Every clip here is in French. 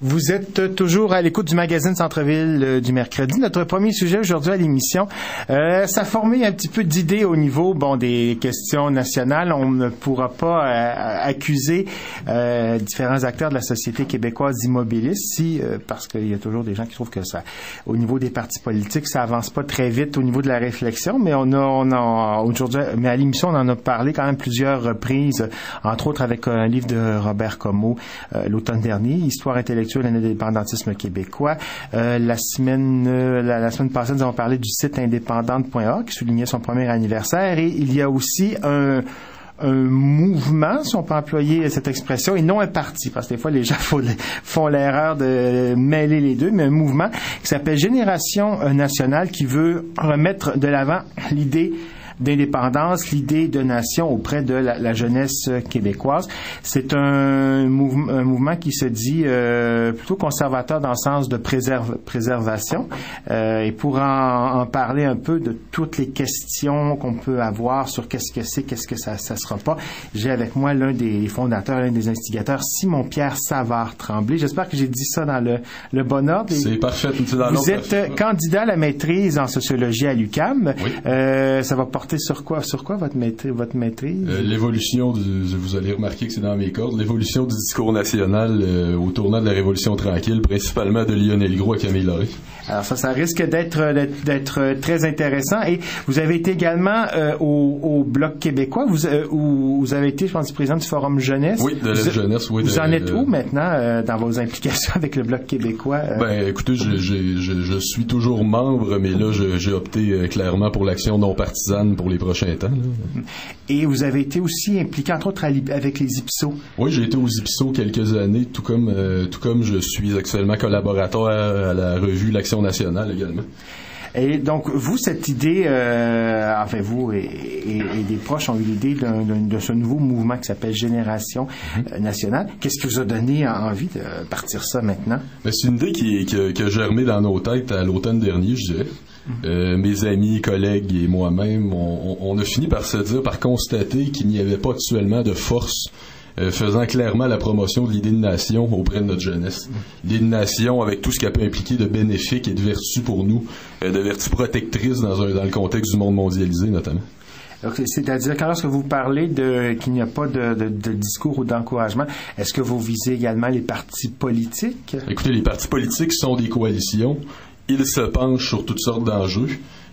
Vous êtes toujours à l'écoute du magazine Centre-Ville du mercredi. Notre premier sujet aujourd'hui à l'émission, ça a formé un petit peu d'idées au niveau des questions nationales. On ne pourra pas accuser différents acteurs de la société québécoise d'immobilistes parce qu'il y a toujours des gens qui trouvent que ça, au niveau des partis politiques, ça avance pas très vite au niveau de la réflexion. Mais on a aujourd'hui, mais à l'émission, on en a parlé quand même plusieurs reprises, entre autres avec un livre de Robert Comeau l'automne dernier, Histoire intellectuelle de l'indépendantisme québécois. La semaine passée, nous avons parlé du site indépendante.org qui soulignait son premier anniversaire, et il y a aussi un mouvement, si on peut employer cette expression, et non un parti, parce que des fois les gens font l'erreur de mêler les deux, mais un mouvement qui s'appelle Génération nationale, qui veut remettre de l'avant l'idée d'indépendance, l'idée de nation auprès de la jeunesse québécoise. C'est un mouvement qui se dit plutôt conservateur dans le sens de préservation. Et pour en parler un peu de toutes les questions qu'on peut avoir sur qu'est-ce que c'est, qu'est-ce que ça sera pas, j'ai avec moi l'un des fondateurs, l'un des instigateurs, Simon-Pierre Savard-Tremblay. J'espère que j'ai dit ça dans le bon ordre. C'est parfait. Vous êtes candidat à la maîtrise en sociologie à l'UQAM. Oui. Ça va porter sur quoi votre maîtrise? L'évolution vous allez remarquer que c'est dans mes cordes, l'évolution du discours national au tournant de la Révolution tranquille, principalement de Lionel Gros à Camille Lauré. Alors ça risque d'être très intéressant. Et vous avez été également au Bloc québécois, où vous avez été, je pense, président du Forum Jeunesse. Oui, de la jeunesse, oui. Vous en êtes où maintenant dans vos implications avec le Bloc québécois? Écoutez, je suis toujours membre, mais là, j'ai opté clairement pour l'action non partisane pour les prochains temps. Là. Et vous avez été aussi impliqué, entre autres, avec les IPSO. Oui, j'ai été aux IPSO quelques années, tout comme je suis actuellement collaborateur à la revue L'Action nationale également. Et donc, vous, cette idée, vous et des proches ont eu l'idée de ce nouveau mouvement qui s'appelle Génération nationale. Qu'est-ce qui vous a donné envie de partir ça maintenant? C'est une idée qui a germé dans nos têtes à l'automne dernier, je dirais. Mes amis, collègues et moi-même, on a fini par constater qu'il n'y avait pas actuellement de force faisant clairement la promotion de l'idée de nation auprès de notre jeunesse. L'idée de nation avec tout ce qu'elle peut impliquer de bénéfiques et de vertus pour nous, de vertus protectrices dans le contexte du monde mondialisé notamment. Donc, c'est-à-dire, lorsque vous parlez qu'il n'y a pas de discours ou d'encouragement, est-ce que vous visez également les partis politiques? Écoutez, les partis politiques sont des coalitions. Ils se penchent sur toutes sortes d'enjeux.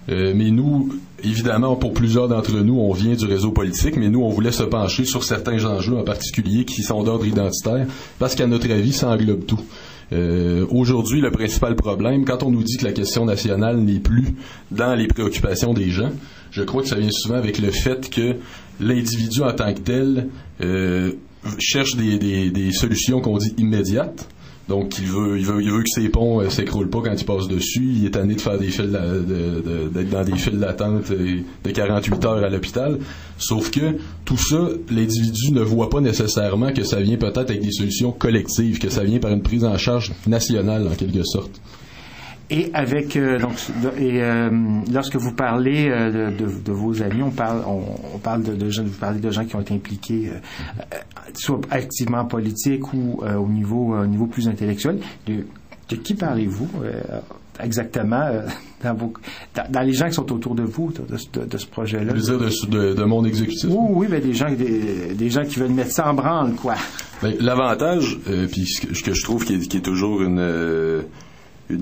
Mais nous, évidemment, pour plusieurs d'entre nous, on vient du réseau politique, mais nous, on voulait se pencher sur certains enjeux en particulier qui sont d'ordre identitaire, parce qu'à notre avis, ça englobe tout. Aujourd'hui, le principal problème, quand on nous dit que la question nationale n'est plus dans les préoccupations des gens, je crois que ça vient souvent avec le fait que l'individu en tant que tel cherche des solutions qu'on dit immédiates. Donc, il veut que ses ponts s'écroulent pas quand il passe dessus. Il est tanné de faire des files d'être dans des files d'attente de 48 heures à l'hôpital. Sauf que tout ça, l'individu ne voit pas nécessairement que ça vient peut-être avec des solutions collectives, que ça vient par une prise en charge nationale en quelque sorte. Et lorsque vous parlez de vos amis, on parle de gens, vous parlez de gens qui ont été impliqués soit activement en politique ou au niveau plus intellectuel. De qui parlez-vous exactement dans les gens qui sont autour de vous de ce projet-là? Vous voulez dire de mon exécutif? Oui, des gens qui veulent mettre ça en branle, quoi. L'avantage, puis ce que je trouve qui est toujours une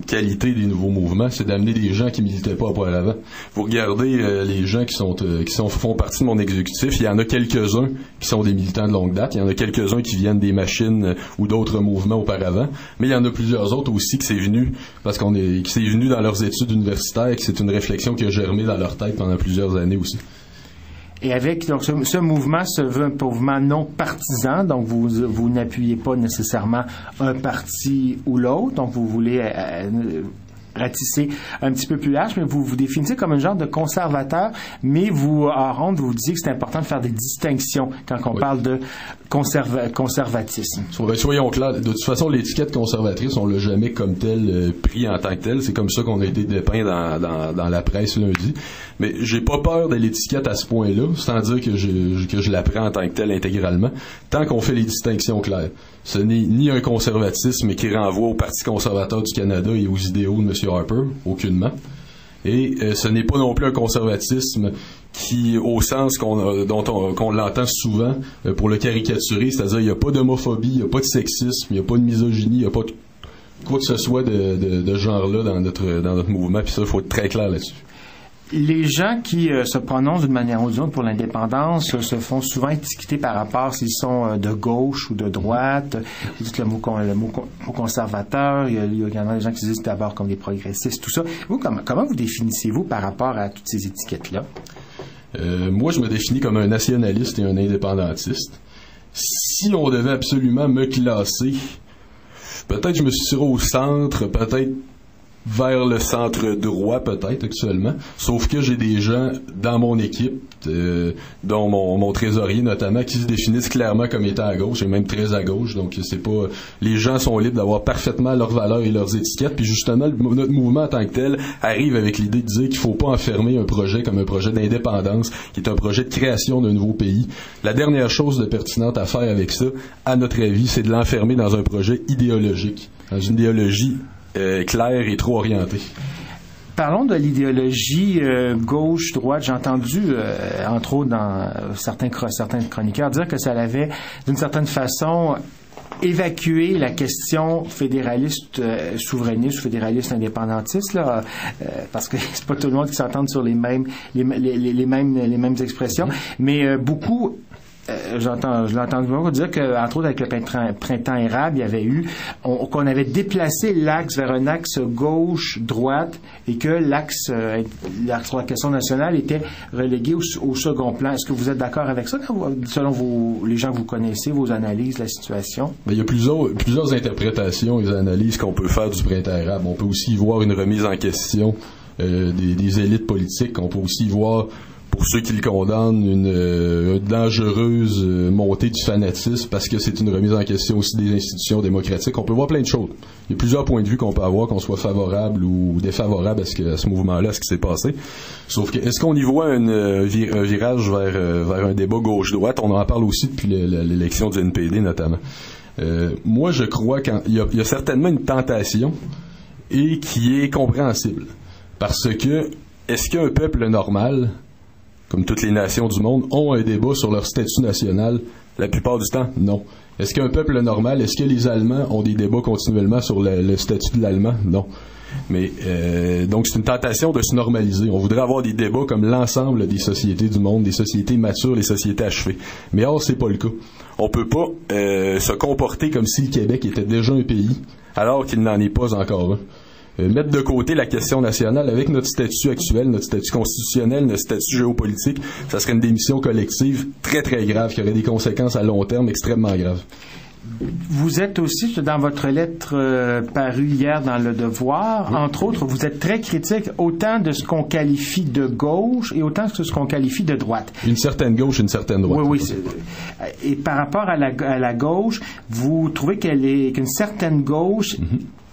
qualité des nouveaux mouvements, c'est d'amener des gens qui militaient pas auparavant. Vous regardez les gens qui font partie de mon exécutif, il y en a quelques-uns qui sont des militants de longue date, il y en a quelques-uns qui viennent des machines ou d'autres mouvements auparavant, mais il y en a plusieurs autres aussi qui c'est venu dans leurs études universitaires, que c'est une réflexion qui a germé dans leur tête pendant plusieurs années aussi. Et avec donc ce mouvement se veut un mouvement non partisan, donc vous n'appuyez pas nécessairement un parti ou l'autre, donc vous voulez ratisser un petit peu plus large, mais vous définissez comme un genre de conservateur, mais vous, en ronde, vous disiez que c'est important de faire des distinctions quand on parle de conservatisme. Soyons clairs, de toute façon, l'étiquette conservatrice, on l'a jamais comme telle pris en tant que telle, c'est comme ça qu'on a été dépeint dans la presse lundi, mais j'ai pas peur de l'étiquette à ce point-là, sans dire que je la prends en tant que telle intégralement, tant qu'on fait les distinctions claires. Ce n'est ni un conservatisme qui renvoie au Parti conservateur du Canada et aux idéaux de M. Harper, aucunement. Et ce n'est pas non plus un conservatisme qui, au sens qu'on l'entend souvent, pour le caricaturer, c'est-à-dire il n'y a pas d'homophobie, il n'y a pas de sexisme, il n'y a pas de misogynie, il n'y a pas de quoi que ce soit de genre-là dans notre mouvement, puis ça, il faut être très clair là-dessus. Les gens qui se prononcent d'une manière ou d'une autre pour l'indépendance se font souvent étiqueter par rapport s'ils sont de gauche ou de droite. Vous dites le mot conservateur, il y en a des gens qui disent d'abord comme des progressistes, tout ça. Vous, comment vous définissez-vous par rapport à toutes ces étiquettes-là? Moi, je me définis comme un nationaliste et un indépendantiste. Si on devait absolument me classer, peut-être je me situerais au centre, peut-être vers le centre droit, peut-être actuellement, sauf que j'ai des gens dans mon équipe, dont mon trésorier notamment, qui se définissent clairement comme étant à gauche et même très à gauche, donc c'est pas, les gens sont libres d'avoir parfaitement leurs valeurs et leurs étiquettes, puis justement notre mouvement en tant que tel arrive avec l'idée de dire qu'il faut pas enfermer un projet comme un projet d'indépendance, qui est un projet de création d'un nouveau pays. La dernière chose de pertinente à faire avec ça, à notre avis, c'est de l'enfermer dans un projet idéologique, dans une idéologie claire et trop orientée. Parlons de l'idéologie gauche-droite. J'ai entendu, entre autres, dans certains chroniqueurs dire que ça avait, d'une certaine façon, évacué la question fédéraliste souverainiste, fédéraliste indépendantiste, là, parce que c'est pas tout le monde qui s'entend sur les mêmes expressions, mais beaucoup. Je l'ai entendu dire qu'entre autres avec le printemps érable, il y avait eu qu'on avait déplacé l'axe vers un axe gauche-droite et que l'axe sur la question nationale était relégué au second plan. Est-ce que vous êtes d'accord avec ça, selon les gens que vous connaissez, vos analyses de la situation? Il y a plusieurs interprétations et analyses qu'on peut faire du printemps érable. On peut aussi y voir une remise en question des élites politiques. On peut aussi y voir, pour ceux qui le condamnent, une dangereuse montée du fanatisme parce que c'est une remise en question aussi des institutions démocratiques. On peut voir plein de choses. Il y a plusieurs points de vue qu'on peut avoir, qu'on soit favorable ou défavorable à ce mouvement-là, à ce qui s'est passé. Sauf que, est-ce qu'on y voit un virage vers un débat gauche-droite? On en parle aussi depuis l'élection du NPD, notamment. Moi, je crois qu'il y a certainement une tentation et qui est compréhensible. Parce que, est-ce qu'un peuple normal, comme toutes les nations du monde, ont un débat sur leur statut national? La plupart du temps, non. Est-ce qu'un peuple normal, est-ce que les Allemands ont des débats continuellement sur le statut de l'Allemand? Non. Mais donc c'est une tentation de se normaliser. On voudrait avoir des débats comme l'ensemble des sociétés du monde, des sociétés matures, les sociétés achevées. Mais or, c'est pas le cas. On peut pas se comporter comme si le Québec était déjà un pays, alors qu'il n'en est pas encore un. Mettre de côté la question nationale avec notre statut actuel, notre statut constitutionnel, notre statut géopolitique, ça serait une démission collective très très grave qui aurait des conséquences à long terme extrêmement graves. Vous êtes aussi, dans votre lettre parue hier dans Le Devoir, oui, entre autres, vous êtes très critique autant de ce qu'on qualifie de gauche et autant de ce qu'on qualifie de droite. Une certaine gauche, une certaine droite. Oui. Et par rapport à la gauche, vous trouvez qu'une certaine gauche,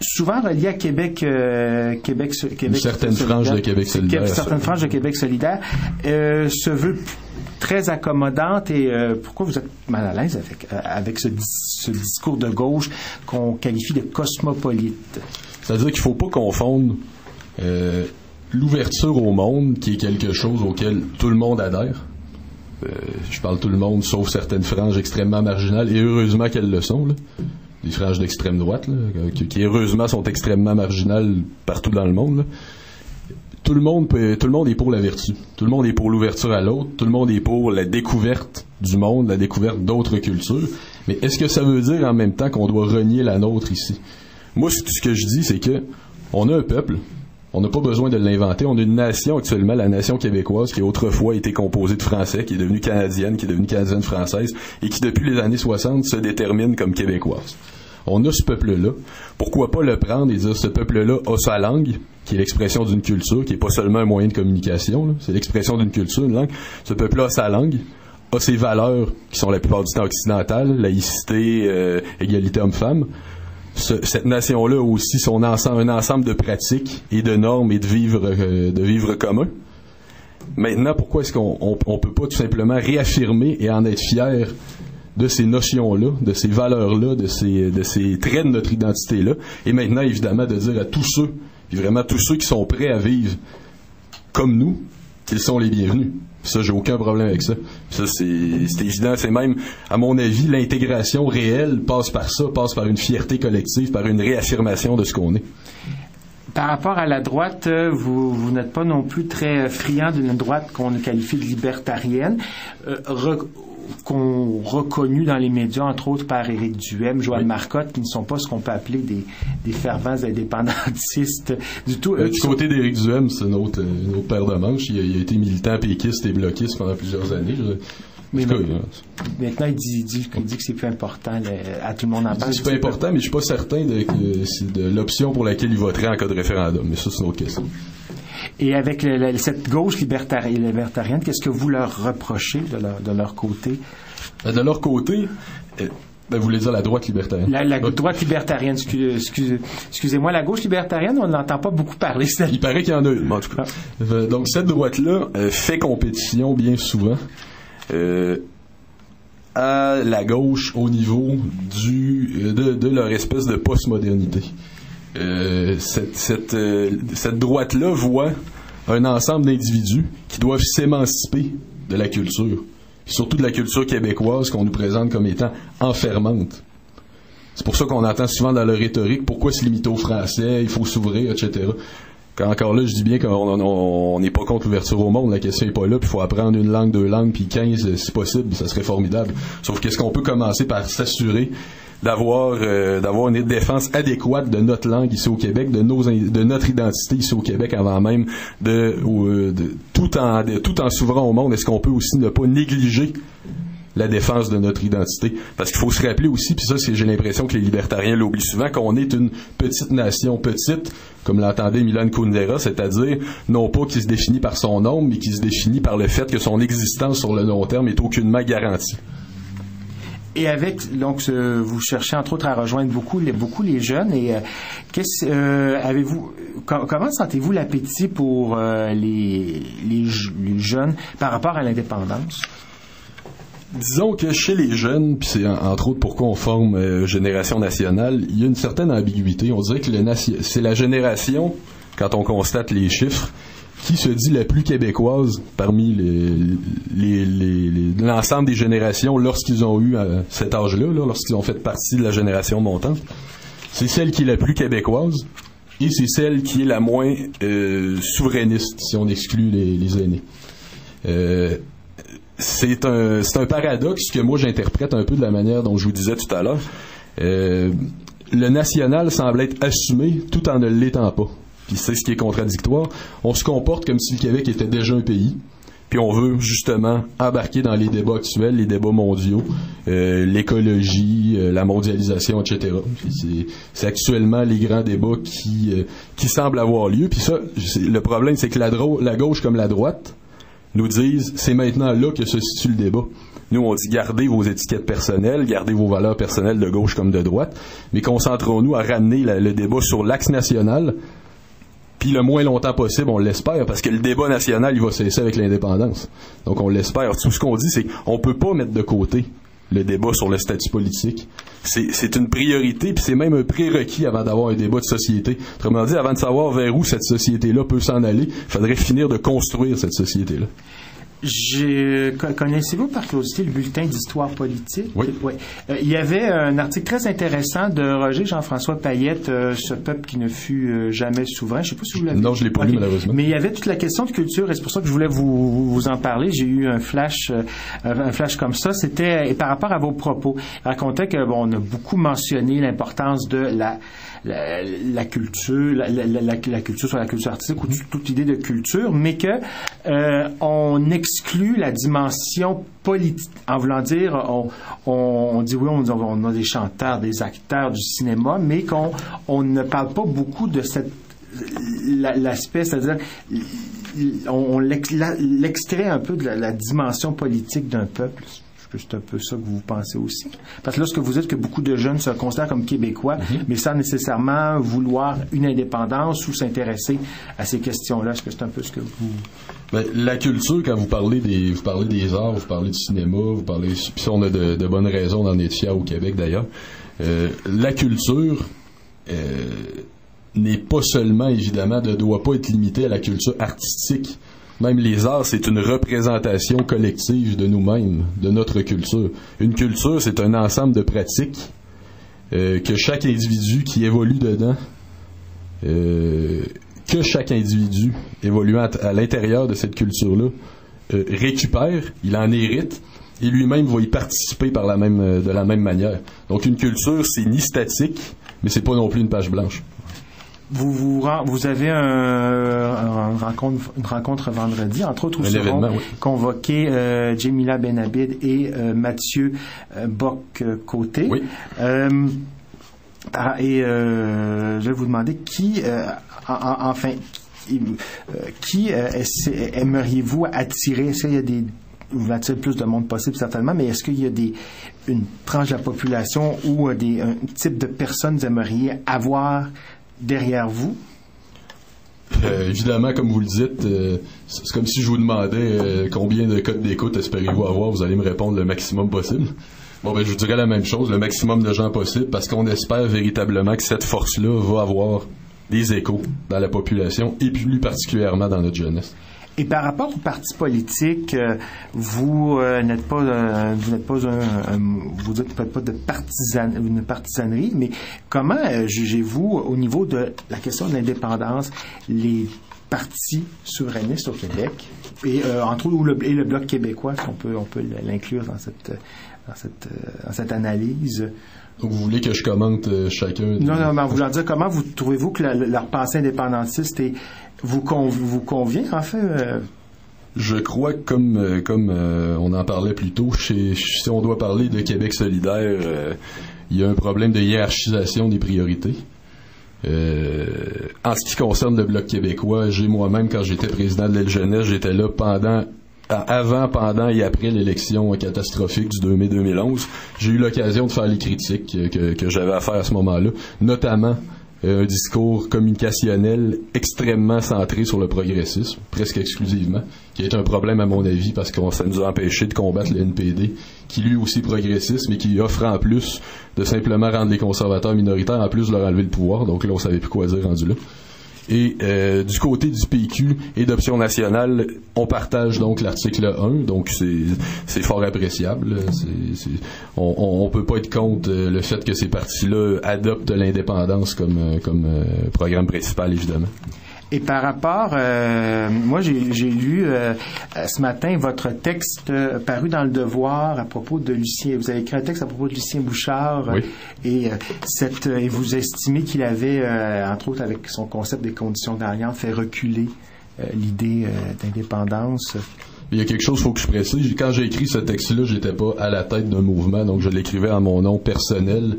souvent reliée à Québec une certaine frange de Québec solidaire. Une certaine frange de Québec solidaire se veut très accommodante et pourquoi vous êtes mal à l'aise avec ce discours de gauche qu'on qualifie de cosmopolite? C'est-à-dire qu'il ne faut pas confondre l'ouverture au monde, qui est quelque chose auquel tout le monde adhère. Je parle tout le monde, sauf certaines franges extrêmement marginales, et heureusement qu'elles le sont, là. Des franges d'extrême droite, là, qui heureusement sont extrêmement marginales partout dans le monde, là. Tout le monde est pour la vertu. Tout le monde est pour l'ouverture à l'autre. Tout le monde est pour la découverte du monde, la découverte d'autres cultures. Mais est-ce que ça veut dire en même temps qu'on doit renier la nôtre ici? Moi, ce que je dis, c'est que on a un peuple. On n'a pas besoin de l'inventer. On a une nation actuellement, la nation québécoise, qui autrefois été composée de Français, qui est devenue canadienne, qui est devenue canadienne-française, et qui depuis les années 60 se détermine comme québécoise. On a ce peuple-là. Pourquoi pas le prendre et dire ce peuple-là a sa langue, qui est l'expression d'une culture, qui n'est pas seulement un moyen de communication, là. C'est l'expression d'une culture, une langue. Ce peuple-là a sa langue, a ses valeurs, qui sont la plupart du temps occidentales, laïcité, égalité homme-femme. Cette nation-là a aussi un ensemble de pratiques et de normes et de vivre commun. Maintenant, pourquoi est-ce qu'on peut pas tout simplement réaffirmer et en être fier de ces notions-là, de ces valeurs-là, de ces traits de notre identité-là, et maintenant, évidemment, de dire à tous ceux, puis vraiment tous ceux qui sont prêts à vivre comme nous, qu'ils sont les bienvenus. Ça, j'ai aucun problème avec ça. Ça, c'est évident. C'est même, à mon avis, l'intégration réelle passe par ça, passe par une fierté collective, par une réaffirmation de ce qu'on est. Par rapport à la droite, vous n'êtes pas non plus très friand d'une droite qu'on qualifie de libertarienne, qu'on reconnue dans les médias, entre autres par Éric Duhem, Joël Marcotte, qui ne sont pas ce qu'on peut appeler des fervents indépendantistes du tout. Du côté d'Éric Duhem, c'est une autre paire de manches. Il a été militant péquiste et bloquiste pendant plusieurs années. Mais maintenant, il dit que c'est plus important. À tout le monde en parle. C'est pas important, mais je suis pas certain de l'option pour laquelle il voterait en cas de référendum. Mais ça, c'est une autre question. Et avec cette gauche libertarienne, qu'est-ce que vous leur reprochez de leur côté? De leur côté, vous voulez dire la droite libertarienne? La droite libertarienne, excusez-moi, la gauche libertarienne, on n'entend pas beaucoup parler. Il paraît qu'il y en a une, en tout cas. Donc, cette droite-là fait compétition bien souvent à la gauche au niveau de leur espèce de postmodernité. Cette droite-là voit un ensemble d'individus qui doivent s'émanciper de la culture, surtout de la culture québécoise qu'on nous présente comme étant enfermante. C'est pour ça qu'on entend souvent dans leur rhétorique pourquoi se limiter aux Français, il faut s'ouvrir, etc. Encore là, je dis bien qu'on n'est pas contre l'ouverture au monde, la question n'est pas là, puis il faut apprendre une langue, 2 langues, puis 15 si possible, ça serait formidable. Sauf qu'est-ce qu'on peut commencer par s'assurer d'avoir une défense adéquate de notre langue ici au Québec, de notre identité ici au Québec, avant même tout en s'ouvrant au monde. Est-ce qu'on peut aussi ne pas négliger la défense de notre identité? Parce qu'il faut se rappeler aussi, puis ça, j'ai l'impression que les libertariens l'oublient souvent, qu'on est une petite nation, petite, comme l'entendait Milan Kundera, c'est-à-dire non pas qui se définit par son nombre, mais qui se définit par le fait que son existence sur le long terme est aucunement garantie. Et donc, vous cherchez entre autres à rejoindre beaucoup les jeunes. Et comment sentez-vous l'appétit pour les jeunes par rapport à l'indépendance? Disons que chez les jeunes, puis c'est entre autres pourquoi on forme Génération Nationale, il y a une certaine ambiguïté. On dirait que c'est la génération, quand on constate les chiffres, qui se dit la plus québécoise parmi l'ensemble des générations lorsqu'ils ont eu cet âge-là, lorsqu'ils ont fait partie de la génération montante. C'est celle qui est la plus québécoise et c'est celle qui est la moins souverainiste, si on exclut les aînés. C'est un paradoxe que moi j'interprète un peu de la manière dont je vous disais tout à l'heure. Le national semble être assumé tout en ne l'étant pas. Puis c'est ce qui est contradictoire. On se comporte comme si le Québec était déjà un pays, puis on veut justement embarquer dans les débats actuels, les débats mondiaux, l'écologie, la mondialisation, etc. Puis c'est actuellement les grands débats qui semblent avoir lieu. Puis ça, le problème, c'est que la gauche comme la droite nous disent, c'est maintenant là que se situe le débat. Nous, on dit gardez vos étiquettes personnelles, gardez vos valeurs personnelles de gauche comme de droite, mais concentrons-nous à ramener le débat sur l'axe national. Puis le moins longtemps possible, on l'espère, parce que le débat national, il va cesser avec l'indépendance. Donc on l'espère. Tout ce qu'on dit, c'est qu'on peut pas mettre de côté le débat sur le statut politique. C'est une priorité, puis c'est même un prérequis avant d'avoir un débat de société. Autrement dit, avant de savoir vers où cette société-là peut s'en aller, il faudrait finir de construire cette société-là. Connaissez-vous par curiosité le bulletin d'histoire politique? Oui. Il y avait un article très intéressant de Roger Jean-François Payette, ce peuple qui ne fut jamais souverain. Je ne sais pas si vous l'avez. Non, je l'ai pas lu malheureusement. Mais il y avait toute la question de culture et c'est pour ça que je voulais vous en parler. J'ai eu un flash comme ça. C'était par rapport à vos propos. Il racontait que on a beaucoup mentionné l'importance de la culture, la culture sur la culture artistique ou toute idée de culture, mais que on exclut la dimension politique. En voulant dire, on dit oui, on a des chanteurs, des acteurs du cinéma, mais qu'on ne parle pas beaucoup de l'aspect, c'est-à-dire on l'extrait un peu de la dimension politique d'un peuple. C'est un peu ça que vous pensez aussi. Parce que lorsque vous dites que beaucoup de jeunes se considèrent comme québécois, mais sans nécessairement vouloir une indépendance ou s'intéresser à ces questions-là, est-ce que c'est un peu ce que vous... Ben, la culture, quand vous parlez des arts, vous parlez du cinéma, puis on a de bonnes raisons d'en être fiers au Québec d'ailleurs. La culture n'est pas seulement, évidemment, ne doit pas être limitée à la culture artistique. Même les arts, c'est une représentation collective de nous-mêmes, de notre culture. Une culture, c'est un ensemble de pratiques que chaque individu qui évolue dedans, que chaque individu évoluant à l'intérieur de cette culture-là récupère, il en hérite, et lui-même va y participer de la même manière. Donc une culture, c'est ni statique, mais c'est pas non plus une page blanche. Vous avez une rencontre vendredi, entre autres, où seront convoqués Jemila Benabid et Mathieu Bock-Côté. Oui. Et je vais vous demander qui aimeriez-vous attirer? Est-ce qu'il y a vous attirez le plus de monde possible, certainement, mais est-ce qu'il y a une tranche de la population ou un type de personnes que vous aimeriez avoir derrière vous? Évidemment, comme vous le dites, c'est comme si je vous demandais combien de codes d'écoute espérez-vous avoir. Vous allez me répondre le maximum possible. Bon, ben, je vous dirais la même chose, le maximum de gens possible, parce qu'on espère véritablement que cette force-là va avoir des échos dans la population et plus particulièrement dans notre jeunesse. Et par rapport aux partis politiques, vous n'êtes pas une partisanerie, mais comment jugez-vous au niveau de la question de l'indépendance les partis souverainistes au Québec et entre autres le Bloc québécois, si on peut l'inclure dans cette analyse? Donc, vous voulez que je commente chacun? Non, mais en voulant dire, comment vous trouvez-vous que leur pensée indépendantiste vous convient, en fait? Je crois que comme on en parlait plus tôt, si on doit parler de Québec solidaire, il y a un problème de hiérarchisation des priorités. En ce qui concerne le Bloc québécois, moi-même, quand j'étais président de l'aile jeunesse, j'étais là avant, pendant et après l'élection catastrophique du 2 mai 2011, j'ai eu l'occasion de faire les critiques que j'avais à faire à ce moment-là, notamment un discours communicationnel extrêmement centré sur le progressisme, presque exclusivement, qui est un problème à mon avis parce que ça nous a empêché de combattre le NPD, qui lui aussi est progressiste, mais qui offre en plus de simplement rendre les conservateurs minoritaires, en plus de leur enlever le pouvoir, donc là on savait plus quoi dire rendu là. Et du côté du PQ et d'Option nationale, on partage donc l'article 1, donc c'est fort appréciable. On peut pas être contre le fait que ces partis-là adoptent l'indépendance comme programme principal, évidemment. Et par rapport, moi j'ai lu ce matin votre texte paru dans Le Devoir à propos de Lucien. Vous avez écrit un texte à propos de Lucien Bouchard. Oui. Et vous estimez qu'il avait, entre autres avec son concept des conditions d'alliance, fait reculer l'idée d'indépendance. Il y a quelque chose qu'il faut que je précise. Quand j'ai écrit ce texte-là, j'étais pas à la tête d'un mouvement, donc je l'écrivais en mon nom personnel.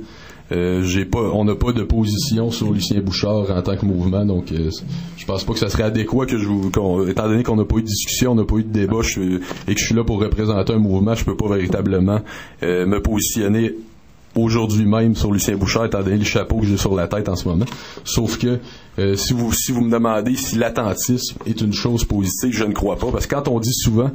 On n'a pas de position sur Lucien Bouchard en tant que mouvement, donc je pense pas que ça serait adéquat étant donné qu'on n'a pas eu de discussion, on n'a pas eu de débat et que je suis là pour représenter un mouvement, je peux pas véritablement me positionner aujourd'hui même sur Lucien Bouchard, étant donné le chapeau que j'ai sur la tête en ce moment. Sauf que si vous me demandez si l'attentisme est une chose positive, je ne crois pas, parce que quand on dit souvent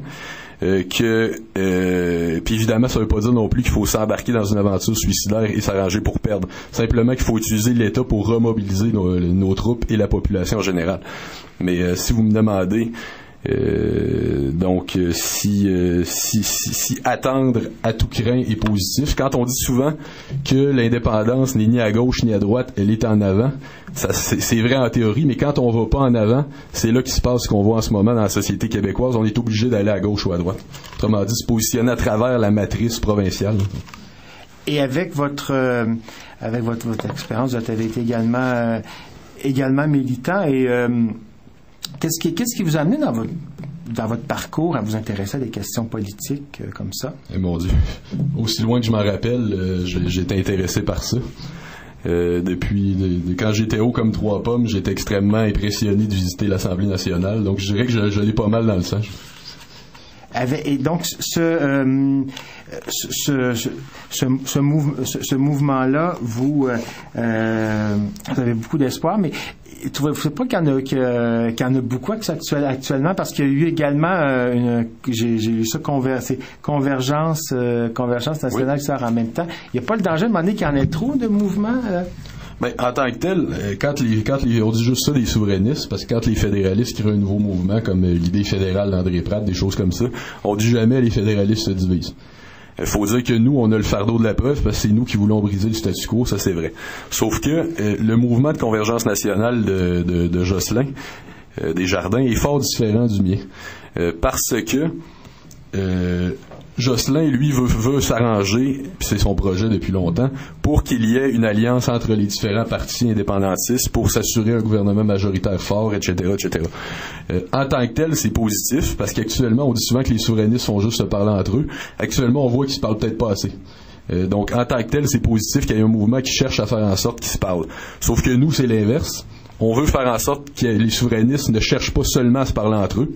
puis évidemment ça veut pas dire non plus qu'il faut s'embarquer dans une aventure suicidaire et s'arranger pour perdre, simplement qu'il faut utiliser l'État pour remobiliser nos troupes et la population en général. Mais si vous me demandez si attendre à tout crin est positif, quand on dit souvent que l'indépendance n'est ni à gauche ni à droite, elle est en avant, c'est vrai en théorie, mais quand on va pas en avant, c'est là qu'il se passe ce qu'on voit en ce moment dans la société québécoise, on est obligé d'aller à gauche ou à droite. Autrement dit, se positionner à travers la matrice provinciale. Et avec votre expérience, vous avez été également militant et qu'est-ce qui vous a amené dans votre parcours à vous intéresser à des questions politiques comme ça? Eh mon Dieu, aussi loin que je m'en rappelle, j'ai été intéressé par ça. Quand j'étais haut comme 3 pommes, j'étais extrêmement impressionné de visiter l'Assemblée nationale, donc je dirais que je l'ai pas mal dans le sang. et donc ce mouvement-là, vous avez beaucoup d'espoir, mais trouvez-vous pas qu'il y en a beaucoup actuellement, parce qu'il y a eu également j'ai lu ça, convergence nationale, ça en même temps. Il n'y a pas le danger de demander qu'il y en ait trop de mouvements? Ben, en tant que tel, on dit juste ça des souverainistes, parce que quand les fédéralistes créent un nouveau mouvement, comme l'idée fédérale d'André Pratt, des choses comme ça, on dit jamais les fédéralistes se divisent. Il faut dire que nous, on a le fardeau de la preuve, parce que c'est nous qui voulons briser le statu quo, ça c'est vrai. Sauf que le mouvement de convergence nationale de Jocelyn Desjardins est fort différent du mien. Parce que Jocelyn, lui, veut s'arranger, puis c'est son projet depuis longtemps, pour qu'il y ait une alliance entre les différents partis indépendantistes pour s'assurer un gouvernement majoritaire fort, etc., etc. En tant que tel, c'est positif, parce qu'actuellement, on dit souvent que les souverainistes font juste se parler entre eux. Actuellement, on voit qu'ils se parlent peut-être pas assez. Donc, en tant que tel, c'est positif qu'il y ait un mouvement qui cherche à faire en sorte qu'ils se parlent. Sauf que nous, c'est l'inverse. On veut faire en sorte que les souverainistes ne cherchent pas seulement à se parler entre eux,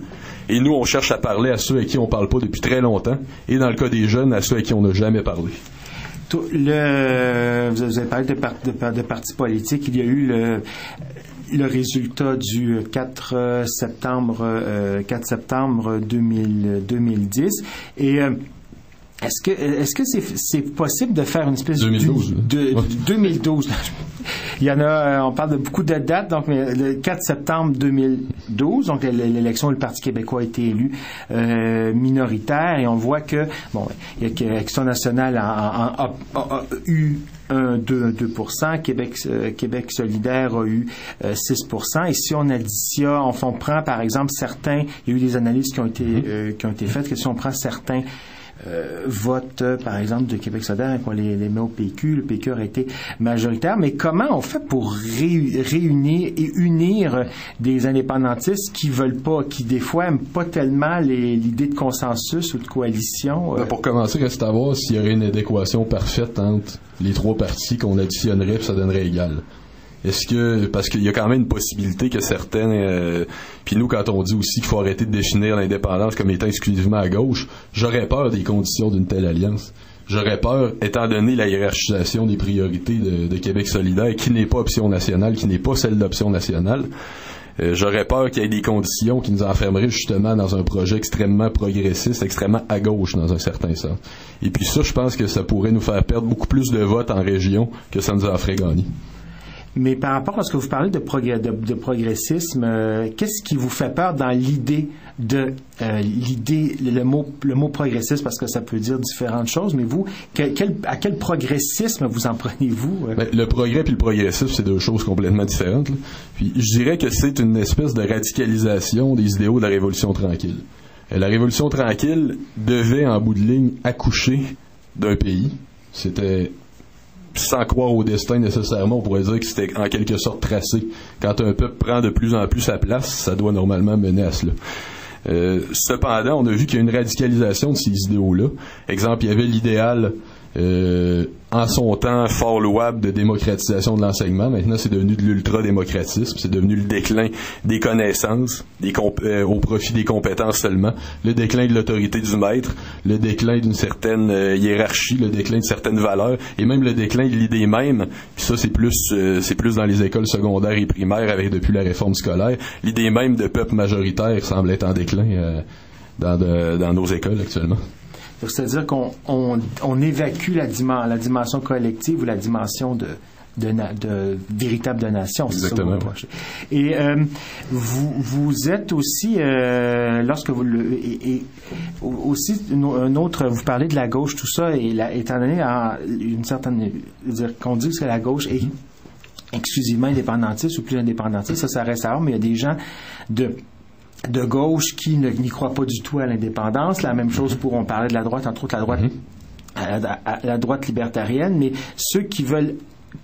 et nous, on cherche à parler à ceux à qui on parle pas depuis très longtemps, et dans le cas des jeunes, à ceux à qui on n'a jamais parlé. Vous avez parlé de partis politiques. Il y a eu le résultat du 4 septembre 2010, et est-ce que c'est possible de faire une espèce 2012. de 2012? Il y en a, on parle de beaucoup de dates, donc le 4 septembre 2012, donc l'élection où le Parti québécois a été élu minoritaire, et on voit que Action nationale a eu 2%, Québec solidaire a eu 6%, et si on prend par exemple certains, il y a eu des analyses qui ont été faites, que si on prend certains vote, par exemple, de Québec solidaire, et qu'on les met au PQ. Le PQ aurait été majoritaire. Mais comment on fait pour réunir et unir des indépendantistes qui veulent pas, qui des fois aiment pas tellement l'idée de consensus ou de coalition? Pour commencer, reste à voir s'il y aurait une adéquation parfaite entre les trois partis qu'on additionnerait, puis ça donnerait égal. Parce qu'il y a quand même une possibilité que certaines, puis nous, quand on dit aussi qu'il faut arrêter de définir l'indépendance comme étant exclusivement à gauche, j'aurais peur des conditions d'une telle alliance. J'aurais peur, étant donné la hiérarchisation des priorités de Québec solidaire, qui n'est pas option nationale, qui n'est pas celle d'option nationale, j'aurais peur qu'il y ait des conditions qui nous enfermeraient justement dans un projet extrêmement progressiste, extrêmement à gauche dans un certain sens. Et puis ça, je pense que ça pourrait nous faire perdre beaucoup plus de votes en région que ça nous en ferait gagner. Mais par rapport à ce que vous parlez de progressisme, qu'est-ce qui vous fait peur dans l'idée le mot progressiste, parce que ça peut dire différentes choses, mais vous, à quel progressisme vous en prenez-vous? Le progrès puis le progressisme, c'est deux choses complètement différentes, là. Puis je dirais que c'est une espèce de radicalisation des idéaux de la Révolution tranquille. La Révolution tranquille devait, en bout de ligne, accoucher d'un pays. C'était... sans croire au destin nécessairement, on pourrait dire que c'était en quelque sorte tracé. Quand un peuple prend de plus en plus sa place, ça doit normalement mener à cela. Cependant, on a vu qu'il y a une radicalisation de ces idéaux-là. Exemple, il y avait l'idéal en son temps fort louable de démocratisation de l'enseignement. Maintenant, c'est devenu de l'ultra-démocratisme. C'est devenu le déclin des connaissances au profit des compétences seulement. Le déclin de l'autorité du maître, le déclin d'une certaine hiérarchie, le déclin de certaines valeurs, et même le déclin de l'idée même. Puis ça, c'est plus dans les écoles secondaires et primaires depuis la réforme scolaire. L'idée même de peuple majoritaire semble être en déclin dans nos écoles actuellement. C'est-à-dire qu'on évacue la dimension collective ou la dimension de véritable de nation. Exactement. C'est ça. Et vous êtes aussi lorsque vous aussi un autre, vous parlez de la gauche, tout ça, et étant donné une certaine, dire qu'on dit que la gauche est exclusivement indépendantiste ou plus indépendantiste, ça reste à voir, mais il y a des gens de gauche qui n'y croient pas du tout à l'indépendance. La même chose on parlait de la droite, entre autres la droite libertarienne, mais ceux qui veulent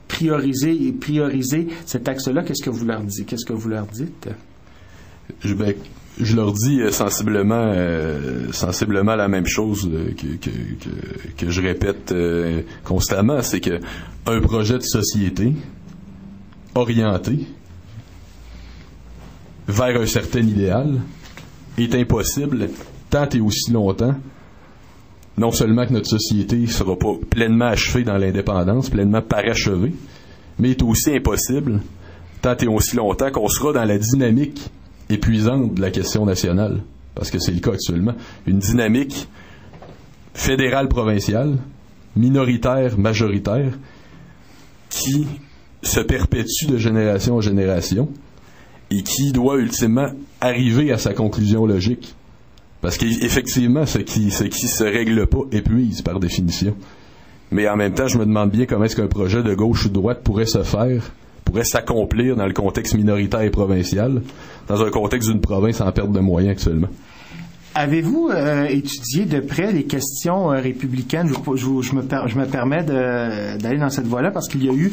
prioriser cet axe-là, qu'est-ce que vous leur dites? Je leur dis sensiblement la même chose que je répète constamment, c'est que un projet de société orienté vers un certain idéal est impossible tant et aussi longtemps, non seulement que notre société ne sera pas pleinement achevée dans l'indépendance, pleinement parachevée, mais est aussi impossible, tant et aussi longtemps qu'on sera dans la dynamique épuisante de la question nationale, parce que c'est le cas actuellement, une dynamique fédérale-provinciale, minoritaire-majoritaire, qui se perpétue de génération en génération et qui doit ultimement arriver à sa conclusion logique. Parce qu'effectivement, ce qui se règle pas épuise par définition. Mais en même temps, je me demande bien comment est-ce qu'un projet de gauche ou de droite pourrait s'accomplir dans le contexte minoritaire et provincial, dans un contexte d'une province en perte de moyens actuellement. Avez-vous étudié de près les questions républicaines? Je me permets d'aller dans cette voie-là parce qu'il y a eu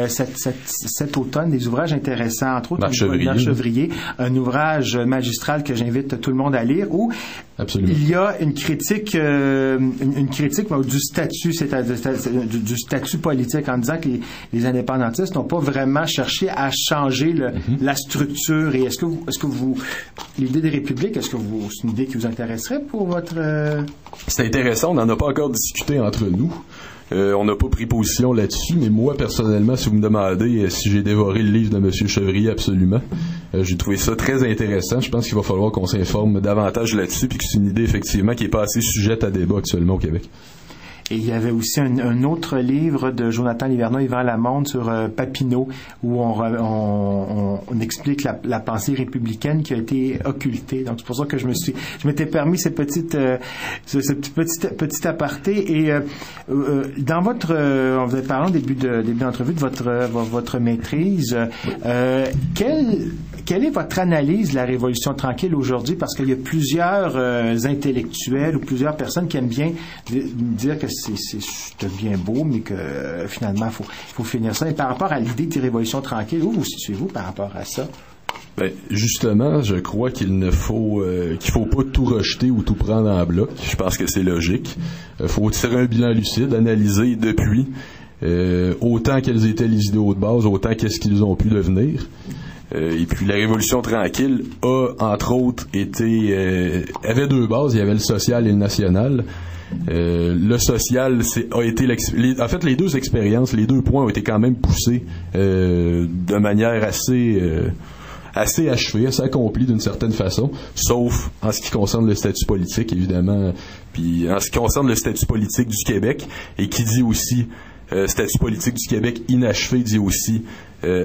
cet automne des ouvrages intéressants, entre autres Marc-Chevrier, un ouvrage magistral que j'invite tout le monde à lire, où absolument, il y a une critique du statut, c'est-à-dire du statut politique, en disant que les indépendantistes n'ont pas vraiment cherché à changer la structure. Et est-ce que vous l'idée des républiques, c'est une idée qui vous intéresserait pour votre... C'est intéressant, on n'en a pas encore discuté entre nous. On n'a pas pris position là-dessus, mais moi, personnellement, si vous me demandez si j'ai dévoré le livre de M. Chevrier, absolument. J'ai trouvé ça très intéressant. Je pense qu'il va falloir qu'on s'informe davantage là-dessus, puis que c'est une idée, effectivement, qui n'est pas assez sujette à débat actuellement au Québec. Et il y avait aussi un autre livre de Jonathan Livernois, Yvan Lamonde, sur Papineau, où on explique la pensée républicaine qui a été occultée. Donc c'est pour ça que je m'étais permis ce petit aparté. Et dans votre, on vous avait parlé en début d'entrevue de votre maîtrise. Quelle est votre analyse de la Révolution tranquille aujourd'hui? Parce qu'il y a plusieurs intellectuels ou plusieurs personnes qui aiment bien dire que c'est bien beau, mais que finalement, faut finir ça. Et par rapport à l'idée de révolution tranquille, où vous situez-vous par rapport à ça? Ben, justement, je crois qu'il faut pas tout rejeter ou tout prendre en bloc. Je pense que c'est logique. Faut tirer un bilan lucide, analyser depuis autant quelles étaient les idéaux de base, autant qu'est-ce qu'ils ont pu devenir. Et puis la Révolution tranquille a, entre autres, avait deux bases. Il y avait le social et le national. Le social a été en fait les deux expériences, les deux points ont été quand même poussés de manière assez achevée, assez accomplie d'une certaine façon, sauf en ce qui concerne le statut politique évidemment, puis en ce qui concerne le statut politique du Québec, et qui dit aussi statut politique du Québec inachevé, dit aussi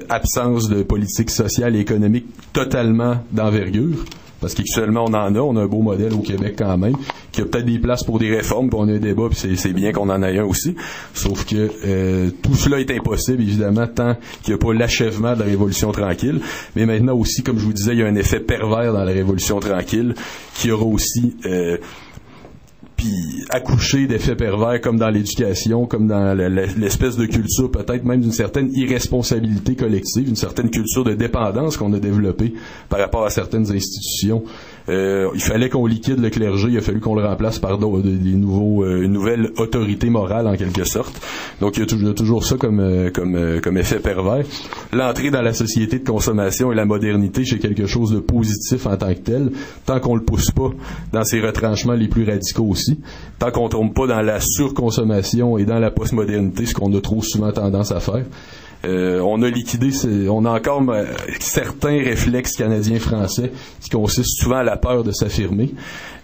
absence de politique sociale et économique totalement d'envergure. Parce qu'actuellement, on a un beau modèle au Québec quand même, qui a peut-être des places pour des réformes, puis on a un débat, puis c'est bien qu'on en ait un aussi. Sauf que tout cela est impossible, évidemment, tant qu'il n'y a pas l'achèvement de la Révolution tranquille. Mais maintenant aussi, comme je vous disais, il y a un effet pervers dans la Révolution tranquille, qui aura aussi... puis accoucher d'effets pervers comme dans l'éducation, comme dans l'espèce de culture, peut-être même d'une certaine irresponsabilité collective, une certaine culture de dépendance qu'on a développée par rapport à certaines institutions. Il fallait qu'on liquide le clergé, il a fallu qu'on le remplace par une nouvelle autorité morale en quelque sorte. Donc il y a toujours ça comme effet pervers. L'entrée dans la société de consommation et la modernité, c'est quelque chose de positif en tant que tel, tant qu'on le pousse pas dans ses retranchements les plus radicaux aussi, tant qu'on tombe pas dans la surconsommation et dans la postmodernité, ce qu'on a trop souvent tendance à faire. On a encore certains réflexes canadiens-français qui consistent souvent à la peur de s'affirmer,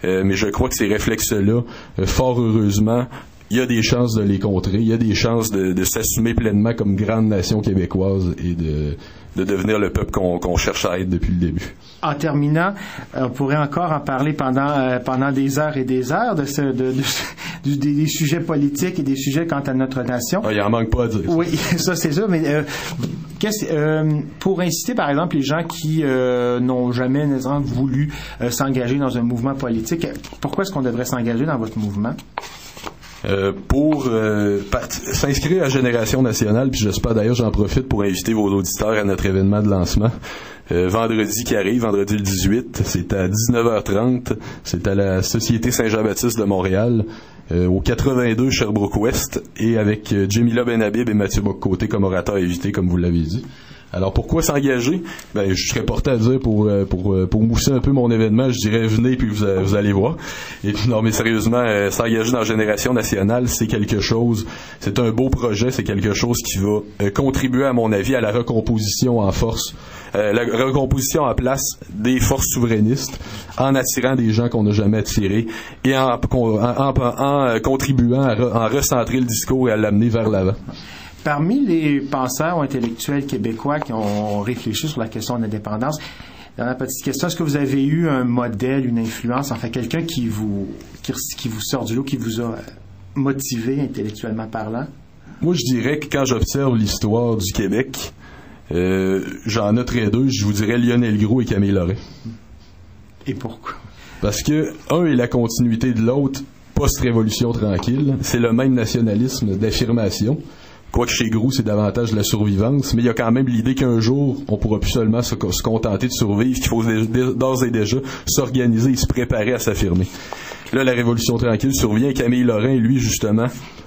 mais je crois que ces réflexes-là, fort heureusement, il y a des chances de les contrer, il y a des chances de s'assumer pleinement comme grande nation québécoise et de devenir le peuple qu'on cherche à être depuis le début. En terminant, on pourrait encore en parler pendant des heures et des heures des sujets politiques et des sujets quant à notre nation. Il en manque pas à dire. Oui, ça c'est sûr, mais pour inciter par exemple les gens qui n'ont jamais nécessairement voulu s'engager dans un mouvement politique, pourquoi est-ce qu'on devrait s'engager dans votre mouvement? Pour s'inscrire à Génération Nationale, puis j'espère d'ailleurs, j'en profite pour inviter vos auditeurs à notre événement de lancement vendredi qui arrive, vendredi le 18, c'est à 19h30, c'est à la Société Saint-Jean-Baptiste de Montréal, au 82 Sherbrooke-Ouest, et avec Jamila Benhabib et Mathieu Bock-Côté comme orateurs invités, comme vous l'avez dit. Alors pourquoi s'engager? Ben je serais porté à dire pour mousser un peu mon événement, je dirais venez puis vous allez voir. Et non mais sérieusement, s'engager dans Génération nationale, c'est quelque chose, c'est un beau projet, c'est quelque chose qui va contribuer à mon avis à la recomposition en force, la recomposition en place des forces souverainistes en attirant des gens qu'on n'a jamais attirés et en contribuant à recentrer le discours et à l'amener vers l'avant. Parmi les penseurs ou intellectuels québécois qui ont réfléchi sur la question de l'indépendance, dernière petite question, est-ce que vous avez eu un modèle, une influence, enfin quelqu'un qui vous sort du lot, qui vous a motivé intellectuellement parlant? Moi, je dirais que quand j'observe l'histoire du Québec, j'en noterais deux, je vous dirais Lionel Groulx et Camille Lorrain. Et pourquoi? Parce que un est la continuité de l'autre, post-révolution tranquille, c'est le même nationalisme d'affirmation. Quoique chez Groulx, c'est davantage de la survivance, mais il y a quand même l'idée qu'un jour, on pourra plus seulement se contenter de survivre, qu'il faut d'ores et déjà s'organiser et se préparer à s'affirmer. Là, la Révolution tranquille survient. Camille Lorrain, lui, justement,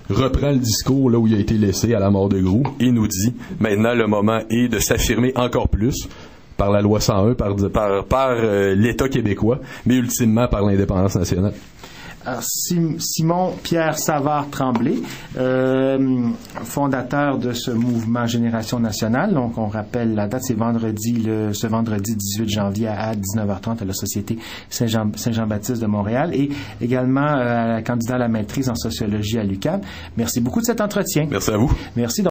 reprend le discours là où il a été laissé à la mort de Groulx et nous dit, maintenant, le moment est de s'affirmer encore plus par la loi 101, par l'État québécois, mais ultimement par l'indépendance nationale. Alors, Simon Pierre Savard-Tremblay, fondateur de ce mouvement Génération nationale. Donc, on rappelle la date, c'est ce vendredi 18 janvier à 19h30 à la Société Saint-Jean-Baptiste de Montréal et également candidat à la maîtrise en sociologie à l'UQAM. Merci beaucoup de cet entretien. Merci à vous. Merci.